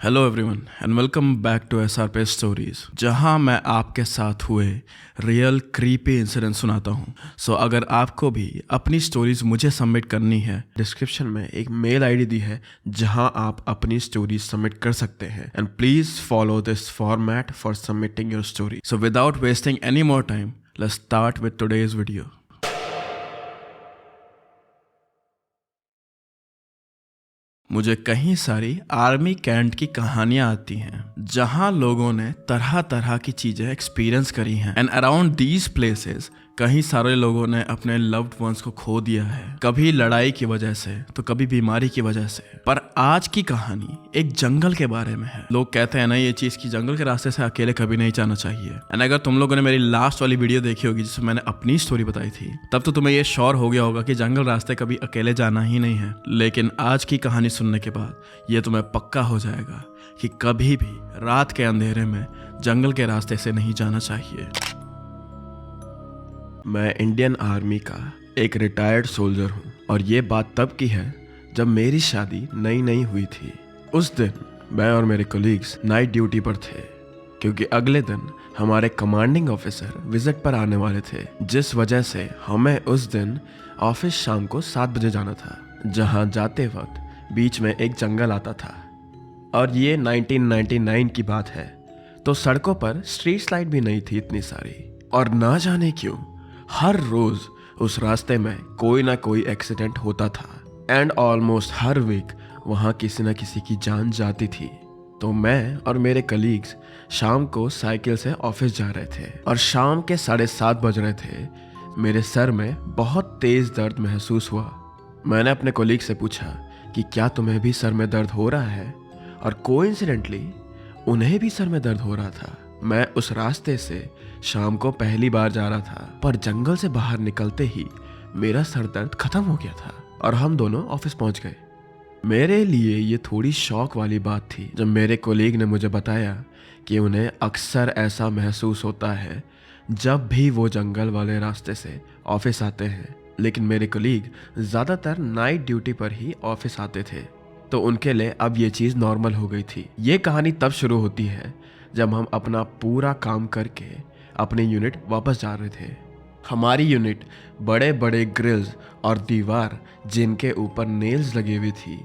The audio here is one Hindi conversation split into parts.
Hello everyone and welcome back to SRP stories, जहां मैं आपके साथ हुए रियल क्रीपी इंसिडेंट सुनाता हूं। सो अगर आपको भी अपनी स्टोरीज मुझे सबमिट करनी है, डिस्क्रिप्शन में एक मेल आईडी दी है जहां आप अपनी स्टोरीज सबमिट कर सकते हैं। And please follow this format for submitting your story. So without wasting any more time, let's start with today's video. मुझे कई सारी आर्मी कैंट की कहानियां आती हैं जहां लोगों ने तरह तरह की चीजें एक्सपीरियंस करी हैं। एंड अराउंड दीज प्लेसेस कई सारे लोगों ने अपने लव्ड वंस को खो दिया है, कभी लड़ाई की वजह से तो कभी बीमारी की वजह से। पर आज की कहानी एक जंगल के बारे में है। लोग कहते हैं ना ये चीज की जंगल के रास्ते से अकेले कभी नहीं जाना चाहिए। एंड अगर तुम लोगों ने मेरी लास्ट वाली वीडियो देखी होगी जिसमें मैंने अपनी स्टोरी बताई थी, तब तो तुम्हें ये श्योर हो गया होगा कि जंगल रास्ते कभी अकेले जाना ही नहीं है। लेकिन आज की कहानी सुनने के बाद ये तुम्हें पक्का हो जाएगा कि कभी भी रात के अंधेरे में जंगल के रास्ते से नहीं जाना चाहिए। मैं इंडियन आर्मी का एक रिटायर्ड सोल्जर हूँ और ये बात तब की है जब मेरी शादी नई नई हुई थी। उस दिन मैं और मेरे कोलीग्स नाइट ड्यूटी पर थे क्योंकि अगले दिन हमारे कमांडिंग ऑफिसर विजिट पर आने वाले थे, जिस वजह से हमें उस दिन ऑफिस शाम को 7 बजे जाना था। जहाँ जाते वक्त बीच में एक जंगल आता था और ये 1999 की बात है, तो सड़कों पर स्ट्रीट लाइट भी नहीं थी इतनी सारी। और ना जाने क्यों हर रोज उस रास्ते में कोई ना कोई एक्सीडेंट होता था एंड ऑलमोस्ट हर वीक वहाँ किसी न किसी की जान जाती थी। तो मैं और मेरे कलीग्स शाम को साइकिल से ऑफिस जा रहे थे और शाम के 7:30 बज रहे थे। मेरे सर में बहुत तेज दर्द महसूस हुआ। मैंने अपने कोलीग से पूछा कि क्या तुम्हें भी सर में दर्द हो रहा है, और कोइंसिडेंटली उन्हें भी सर में दर्द हो रहा था। मैं उस रास्ते से शाम को पहली बार जा रहा था, पर जंगल से बाहर निकलते ही मेरा सर दर्द खत्म हो गया था और हम दोनों ऑफिस पहुंच गए। मेरे लिए ये थोड़ी शौक वाली बात थी जब मेरे कोलीग ने मुझे बताया कि उन्हें अक्सर ऐसा महसूस होता है जब भी वो जंगल वाले रास्ते से ऑफिस आते हैं। लेकिन मेरे कोलीग ज़्यादातर नाइट ड्यूटी पर ही ऑफिस आते थे, तो उनके लिए अब ये चीज़ नॉर्मल हो गई थी। ये कहानी तब शुरू होती है जब हम अपना पूरा काम करके अपने यूनिट वापस जा रहे थे। हमारी यूनिट बड़े बड़े ग्रिल्स और दीवार जिनके ऊपर नेल्स लगी हुई थी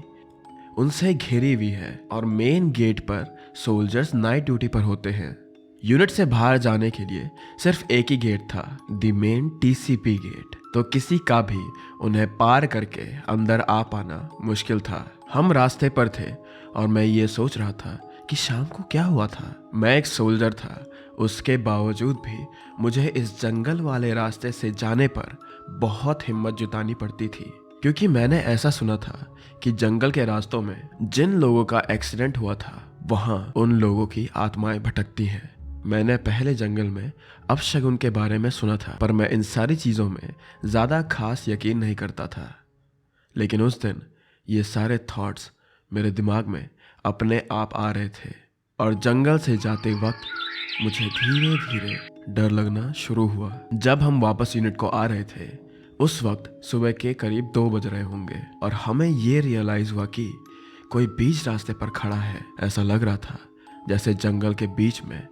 उनसे घिरी हुई है, और मेन गेट पर सोल्जर्स नाइट ड्यूटी पर होते हैं। यूनिट से बाहर जाने के लिए सिर्फ एक ही गेट था, द मेन TCP गेट, तो किसी का भी उन्हें पार करके अंदर आ पाना मुश्किल था। हम रास्ते पर थे और मैं ये सोच रहा था कि शाम को क्या हुआ था। मैं एक सोल्जर था, उसके बावजूद भी मुझे इस जंगल वाले रास्ते से जाने पर बहुत हिम्मत जुटानी पड़ती थी, क्योंकि मैंने ऐसा सुना था कि जंगल के रास्तों में जिन लोगों का एक्सीडेंट हुआ था वहाँ उन लोगों की आत्माएं भटकती हैं। मैंने पहले जंगल में अपशगुन के बारे में सुना था, पर मैं इन सारी चीज़ों में ज़्यादा खास यकीन नहीं करता था। लेकिन उस दिन ये सारे थॉट्स मेरे दिमाग में अपने आप आ रहे थे, और जंगल से जाते वक्त मुझे धीरे धीरे डर लगना शुरू हुआ। जब हम वापस यूनिट को आ रहे थे उस वक्त सुबह के करीब 2 बज रहे होंगे, और हमें ये रियलाइज़ हुआ कि कोई बीच रास्ते पर खड़ा है। ऐसा लग रहा था जैसे जंगल के बीच में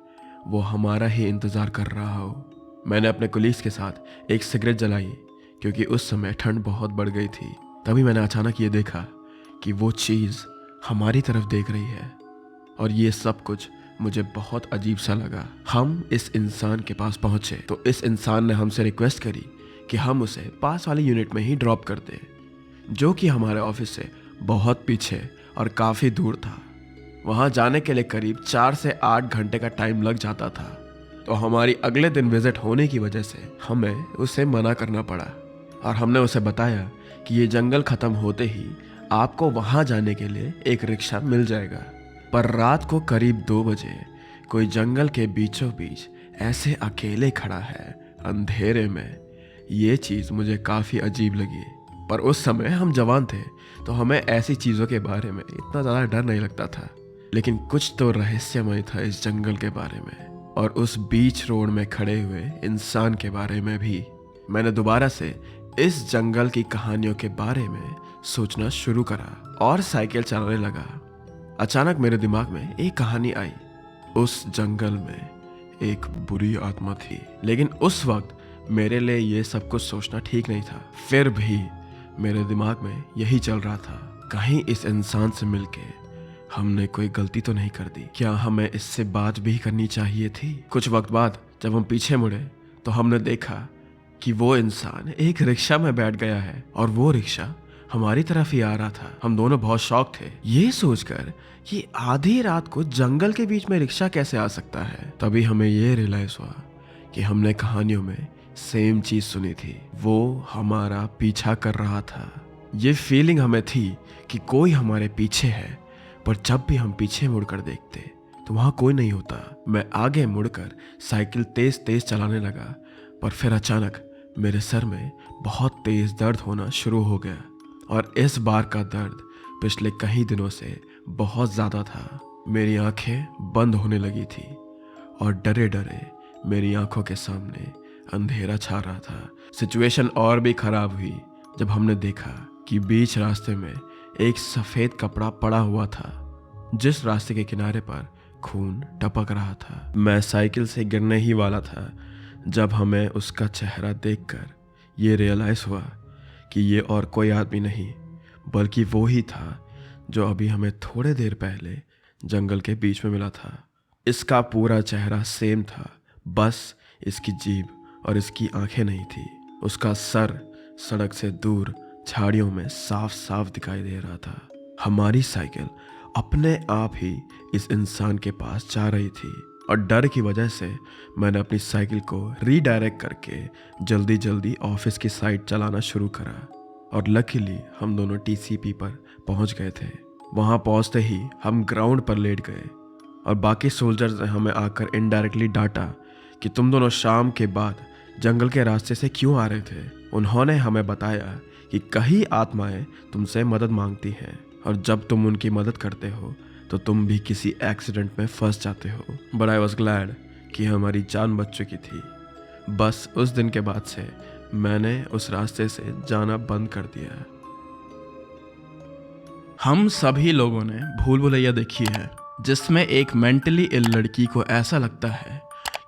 वो हमारा ही इंतज़ार कर रहा हो। मैंने अपने कोलीग्स के साथ एक सिगरेट जलाई क्योंकि उस समय ठंड बहुत बढ़ गई थी। तभी मैंने अचानक ये देखा कि वो चीज़ हमारी तरफ देख रही है, और ये सब कुछ मुझे बहुत अजीब सा लगा। हम इस इंसान के पास पहुंचे तो इस इंसान ने हमसे रिक्वेस्ट करी कि हम उसे पास वाली यूनिट में ही ड्रॉप कर दें, जो कि हमारे ऑफिस से बहुत पीछे और काफ़ी दूर था। वहां जाने के लिए करीब 4 से 8 घंटे का टाइम लग जाता था, तो हमारी अगले दिन विजिट होने की वजह से हमें उसे मना करना पड़ा। और हमने उसे बताया कि ये जंगल ख़त्म होते ही आपको वहां जाने के लिए एक रिक्शा मिल जाएगा। पर रात को करीब 2 बजे कोई जंगल के बीचों बीच ऐसे अकेले खड़ा है अंधेरे में, ये चीज़ मुझे काफ़ी अजीब लगी। पर उस समय हम जवान थे तो हमें ऐसी चीज़ों के बारे में इतना ज़्यादा डर नहीं लगता था, लेकिन कुछ तो रहस्यमय था इस जंगल के बारे में, और उस बीच रोड में खड़े हुए इंसान के बारे में भी। मैंने दोबारा से इस जंगल की कहानियों के बारे में सोचना शुरू करा और साइकिल चलाने लगा। अचानक मेरे दिमाग में एक कहानी आई। उस जंगल में एक बुरी आत्मा थी, लेकिन उस वक्त मेरे लिए ये सब कुछ सोचना ठीक नहीं था। फिर भी मेरे दिमाग में यही चल रहा था, कहीं इस इंसान से मिलके हमने कोई गलती तो नहीं कर दी? क्या हमें इससे बात भी करनी चाहिए थी? कुछ वक्त बाद जब हम पीछे मुड़े तो हमने देखा कि वो इंसान एक रिक्शा में बैठ गया है और वो रिक्शा हमारी तरफ ही आ रहा था। हम दोनों बहुत शॉक थे, ये सोचकर कि आधी रात को जंगल के बीच में रिक्शा कैसे आ सकता है। तभी हमें ये रियलाइज हुआ कि हमने कहानियों में सेम चीज सुनी थी, वो हमारा पीछा कर रहा था। ये फीलिंग हमें थी कि कोई हमारे पीछे है, पर जब भी हम पीछे मुड़कर देखते तो वहां कोई नहीं होता। मैं आगे मुड़कर साइकिल तेज तेज चलाने लगा, पर फिर अचानक मेरे सर में बहुत तेज दर्द होना शुरू हो गया और इस बार का दर्द पिछले कई दिनों से बहुत ज़्यादा था। मेरी आंखें बंद होने लगी थी और डरे डरे मेरी आंखों के सामने अंधेरा छा रहा था। सिचुएशन और भी खराब हुई जब हमने देखा कि बीच रास्ते में एक सफ़ेद कपड़ा पड़ा हुआ था, जिस रास्ते के किनारे पर खून टपक रहा था। मैं साइकिल से गिरने ही वाला था जब हमें उसका चेहरा देखकर ये रियलाइज़ हुआ कि ये और कोई आदमी नहीं बल्कि वो ही था जो अभी हमें थोड़े देर पहले जंगल के बीच में मिला था। इसका पूरा चेहरा सेम था, बस इसकी जीभ और इसकी आंखें नहीं थी। उसका सर सड़क से दूर झाड़ियों में साफ साफ दिखाई दे रहा था। हमारी साइकिल अपने आप ही इस इंसान के पास जा रही थी और डर की वजह से मैंने अपनी साइकिल को रीडायरेक्ट करके जल्दी जल्दी ऑफिस की साइड चलाना शुरू करा और लकीली हम दोनों टीसीपी पर पहुंच गए थे। वहां पहुंचते ही हम ग्राउंड पर लेट गए और बाकी सोल्जर्स ने हमें आकर इनडायरेक्टली डांटा कि तुम दोनों शाम के बाद जंगल के रास्ते से क्यों आ रहे थे। उन्होंने हमें बताया कि कई आत्माएं तुमसे मदद मांगती हैं और जब तुम उनकी मदद करते हो तो तुम भी किसी एक्सीडेंट में फंस जाते हो। बट आई वॉज ग्लैड कि हमारी जान बच चुकी थी। बस उस दिन के बाद से मैंने उस रास्ते से जाना बंद कर दिया। हम सभी लोगों ने भूल भुलैया देखी है, जिसमें एक मेंटली इल लड़की को ऐसा लगता है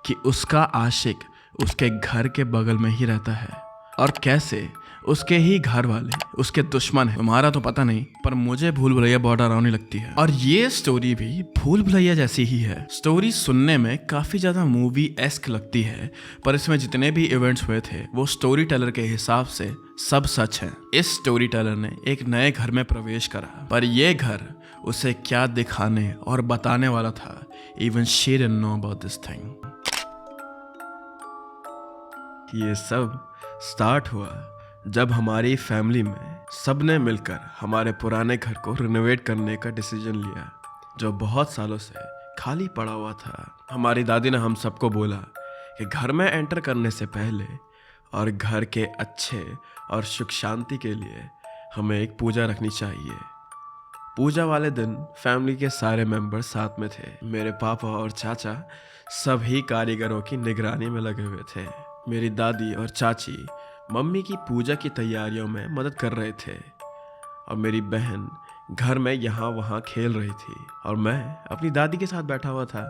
कि उसका आशिक उसके घर के बगल में ही रहता है और कैसे उसके ही घर वाले उसके दुश्मन है। तुम्हारा तो पता नहीं, पर मुझे भूल भुलैया बहुत डरावनी लगती है और ये स्टोरी भी भूल भुलैया जैसी ही है। स्टोरी सुनने में काफी ज्यादा मूवी एस्क लगती है, पर इसमें जितने भी इवेंट्स हुए थे वो स्टोरी टेलर के हिसाब से सब सच है। इस स्टोरी टेलर ने एक नए घर में प्रवेश करा, पर यह घर उसे क्या दिखाने और बताने वाला था, even she didn't know about this thing. ये सब स्टार्ट हुआ जब हमारी फैमिली में सबने मिलकर हमारे पुराने घर को रिनोवेट करने का डिसीजन लिया, जो बहुत सालों से खाली पड़ा हुआ था। हमारी दादी ने हम सबको बोला कि घर में एंटर करने से पहले और घर के अच्छे और सुख शांति के लिए हमें एक पूजा रखनी चाहिए। पूजा वाले दिन फैमिली के सारे मेंबर साथ में थे। मेरे पापा और चाचा सभी कारीगरों की निगरानी में लगे हुए थे। मेरी दादी और चाची मम्मी की पूजा की तैयारियों में मदद कर रहे थे और मेरी बहन घर में यहाँ वहाँ खेल रही थी और मैं अपनी दादी के साथ बैठा हुआ था,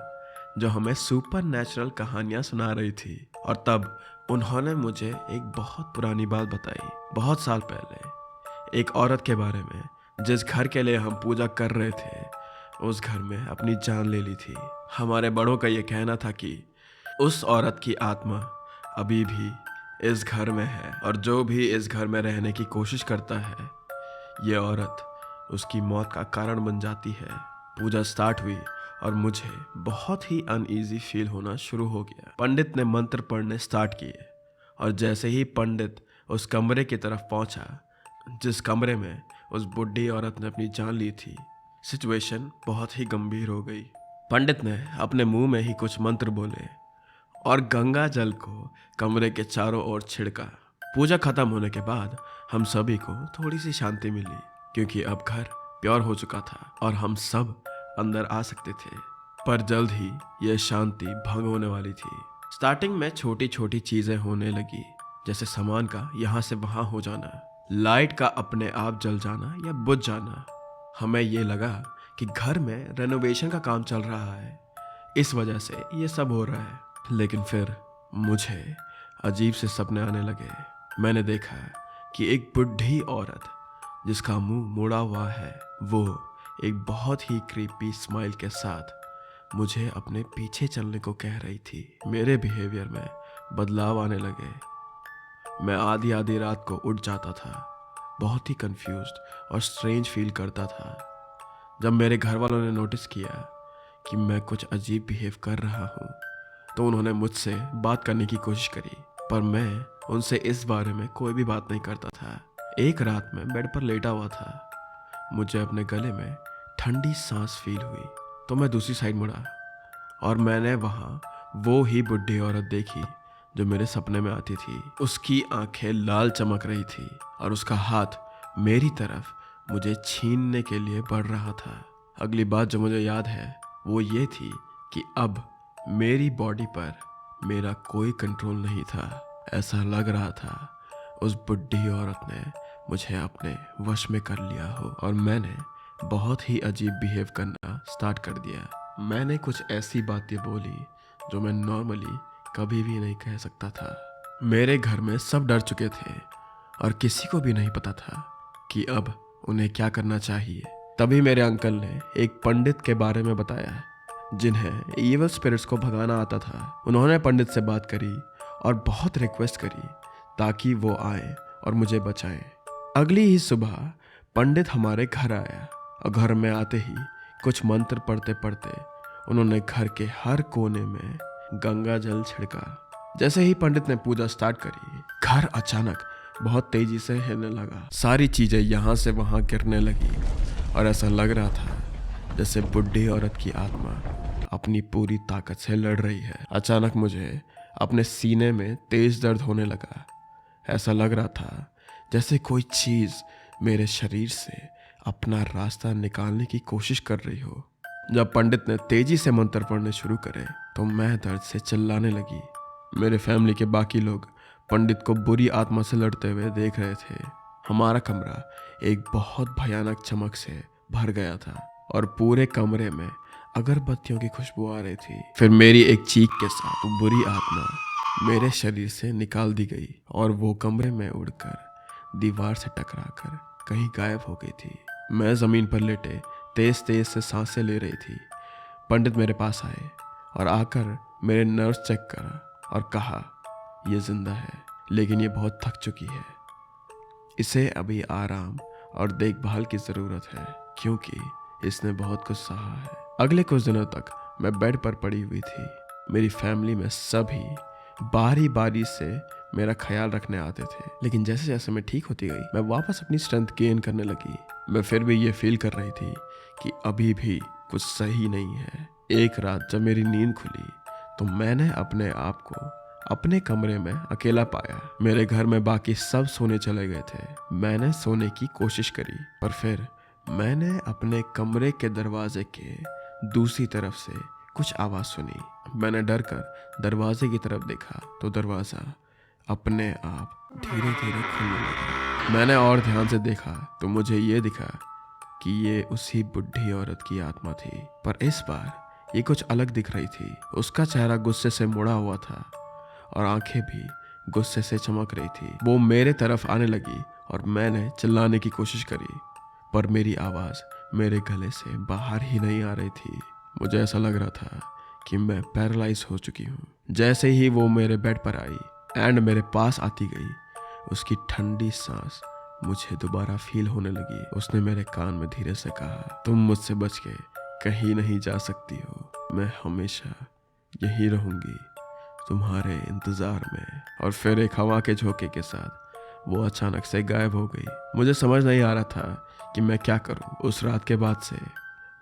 जो हमें सुपर नेचुरल कहानियाँ सुना रही थी। और तब उन्होंने मुझे एक बहुत पुरानी बात बताई, बहुत साल पहले एक औरत के बारे में, जिस घर के लिए हम पूजा कर रहे थे उस घर में अपनी जान ले ली थी। हमारे बड़ों का ये कहना था कि उस औरत की आत्मा अभी भी इस घर में है और जो भी इस घर में रहने की कोशिश करता है, ये औरत उसकी मौत का कारण बन जाती है। पूजा स्टार्ट हुई और मुझे बहुत ही अनईजी फील होना शुरू हो गया। पंडित ने मंत्र पढ़ने स्टार्ट किए और जैसे ही पंडित उस कमरे की तरफ पहुंचा जिस कमरे में उस बुढ़ी औरत ने अपनी जान ली थी, सिचुएशन बहुत ही गंभीर हो गई। पंडित ने अपने मुंह में ही कुछ मंत्र बोले और गंगा जल को कमरे के चारों ओर छिड़का। पूजा खत्म होने के बाद हम सभी को थोड़ी सी शांति मिली, क्योंकि अब घर प्योर हो चुका था और हम सब अंदर आ सकते थे। पर जल्द ही यह शांति भंग होने वाली थी। स्टार्टिंग में छोटी छोटी चीजें होने लगी, जैसे सामान का यहाँ से वहां हो जाना, लाइट का अपने आप जल जाना या बुझ जाना। हमें ये लगा कि घर में रेनोवेशन का काम चल रहा है, इस वजह से ये सब हो रहा है। लेकिन फिर मुझे अजीब से सपने आने लगे। मैंने देखा कि एक बुढ़ी औरत जिसका मुंह मुड़ा हुआ है, वो एक बहुत ही क्रीपी स्माइल के साथ मुझे अपने पीछे चलने को कह रही थी। मेरे बिहेवियर में बदलाव आने लगे। मैं आधी आधी रात को उठ जाता था, बहुत ही कंफ्यूज्ड और स्ट्रेंज फील करता था। जब मेरे घर वालों ने नोटिस किया कि मैं कुछ अजीब बिहेव कर रहा हूँ, तो उन्होंने मुझसे बात करने की कोशिश करी, पर मैं उनसे इस बारे में कोई भी बात नहीं करता था। एक रात में बेड पर लेटा हुआ था, मुझे अपने गले में ठंडी सांस फील हुई, तो मैं दूसरी साइड मुड़ा और मैंने वहाँ वो ही बुढ़ी औरत देखी जो मेरे सपने में आती थी। उसकी आंखें लाल चमक रही थी और उसका हाथ मेरी तरफ मुझे छीनने के लिए बढ़ रहा था। अगली बात जो मुझे याद है वो ये थी कि अब मेरी बॉडी पर मेरा कोई कंट्रोल नहीं था। ऐसा लग रहा था उस बुढ़ी औरत ने मुझे अपने वश में कर लिया हो और मैंने बहुत ही अजीब बिहेव करना स्टार्ट कर दिया। मैंने कुछ ऐसी बातें बोली जो मैं नॉर्मली कभी भी नहीं कह सकता था। मेरे घर में सब डर चुके थे और किसी को भी नहीं पता था कि अब उन्हें क्या करना चाहिए। तभी मेरे अंकल ने एक पंडित के बारे में बताया जिन्हें ईवल स्पिरिट्स को भगाना आता था। उन्होंने पंडित से बात करी और बहुत रिक्वेस्ट करी ताकि वो आए और मुझे बचाएं। अगली ही सुबह पंडित हमारे घर आया और घर में आते ही कुछ मंत्र पढ़ते पढ़ते उन्होंने घर के हर कोने में गंगा जल छिड़का। जैसे ही पंडित ने पूजा स्टार्ट करी, घर अचानक बहुत तेजी से हिलने लगा। सारी चीजें यहाँ से वहाँ गिरने लगी और ऐसा लग रहा था जैसे बुढ़ी औरत की आत्मा अपनी पूरी ताकत से लड़ रही है। अचानक मुझे अपने सीने में तेज दर्द होने लगा। ऐसा लग रहा था जैसे कोई चीज मेरे शरीर से अपना रास्ता निकालने की कोशिश कर रही हो। जब पंडित ने तेजी से मंत्र पढ़ने शुरू करे तो मैं दर्द से चिल्लाने लगी। मेरे फैमिली के बाकी लोग पंडित को बुरी आत्मा से लड़ते हुए देख रहे थे। हमारा कमरा एक बहुत भयानक चमक से भर गया था और पूरे कमरे में अगरबत्तियों की खुशबू आ रही थी। फिर मेरी एक चीख के साथ वो बुरी आत्मा मेरे शरीर से निकाल दी गई और वो कमरे में उड़कर दीवार से टकराकर कहीं गायब हो गई थी। मैं जमीन पर लेटे तेज तेज से सांसें ले रही थी। पंडित मेरे पास आए और आकर मेरे नर्व्स चेक करा और कहा, ये जिंदा है लेकिन ये बहुत थक चुकी है, इसे अभी आराम और देखभाल की ज़रूरत है क्योंकि इसने बहुत कुछ सहा है। अगले कुछ दिनों तक मैं बेड पर पड़ी हुई थी। मेरी फैमिली में सभी बारी बारी से मेरा ख्याल रखने आते थे, लेकिन जैसे जैसे मैं ठीक होती गई मैं वापस अपनी स्ट्रेंथ गेन करने लगी। मैं फिर भी ये फील कर रही थी कि अभी भी कुछ सही नहीं है। एक रात जब मेरी नींद खुली तो मैंने अपने आप को अपने कमरे में अकेला पाया। मेरे घर में बाकी सब सोने चले गए थे। मैंने सोने की कोशिश करी पर फिर मैंने अपने कमरे के दरवाजे के दूसरी तरफ से कुछ आवाज सुनी। मैंने डर कर दरवाजे की तरफ देखा तो दरवाजा अपने आप धीरे धीरे खुलने लगा। मैंने और ध्यान से देखा तो मुझे ये दिखा कि ये उसी बुढ़ी औरत की आत्मा थी, पर इस बार ये कुछ अलग दिख रही थी। उसका चेहरा गुस्से से मुड़ा हुआ था और आंखें भी गुस्से से चमक रही थी। वो मेरे तरफ आने लगी और मैंने चिल्लाने की कोशिश करी पर मेरी आवाज मेरे गले से बाहर ही नहीं आ रही थी। मुझे ऐसा लग रहा था कि मैं पैरालाइज हो चुकी हूँ। जैसे ही वो मेरे बेड पर आई एंड मेरे पास आती गई, उसकी ठंडी सांस मुझे दोबारा फील होने लगी। उसने मेरे कान में धीरे से कहा, तुम मुझसे बच के कहीं नहीं जा सकती हो, मैं हमेशा यहीं रहूंगी तुम्हारे इंतजार में। और फिर एक हवा के झोंके के साथ वो अचानक से गायब हो गई। मुझे समझ नहीं आ रहा था कि मैं क्या करूं। उस रात के बाद से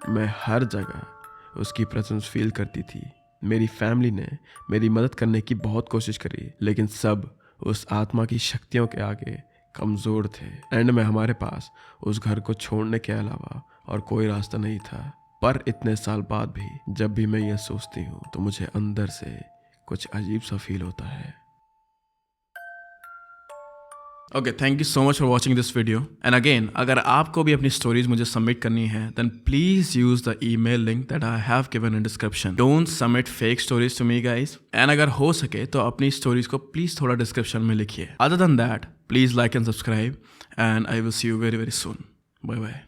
मैं हर जगह उसकी प्रेजेंस फील करती थी। मेरी फैमिली ने मेरी मदद करने की बहुत कोशिश करी लेकिन सब उस आत्मा की शक्तियों के आगे कमज़ोर थे। एंड में हमारे पास उस घर को छोड़ने के अलावा और कोई रास्ता नहीं था। पर इतने साल बाद भी जब भी मैं ये सोचती हूँ तो मुझे अंदर से कुछ अजीब सा फील होता है। Okay, thank you so much for watching this video. And again, अगर आपको भी अपनी स्टोरीज मुझे सबमिट करनी है then please use the email link that I have given in description. Don't submit fake stories to me guys. And अगर हो सके तो अपनी स्टोरीज को प्लीज थोड़ा डिस्क्रिप्शन में लिखिए। Other than that, please like and subscribe and I will see you very very soon. Bye bye.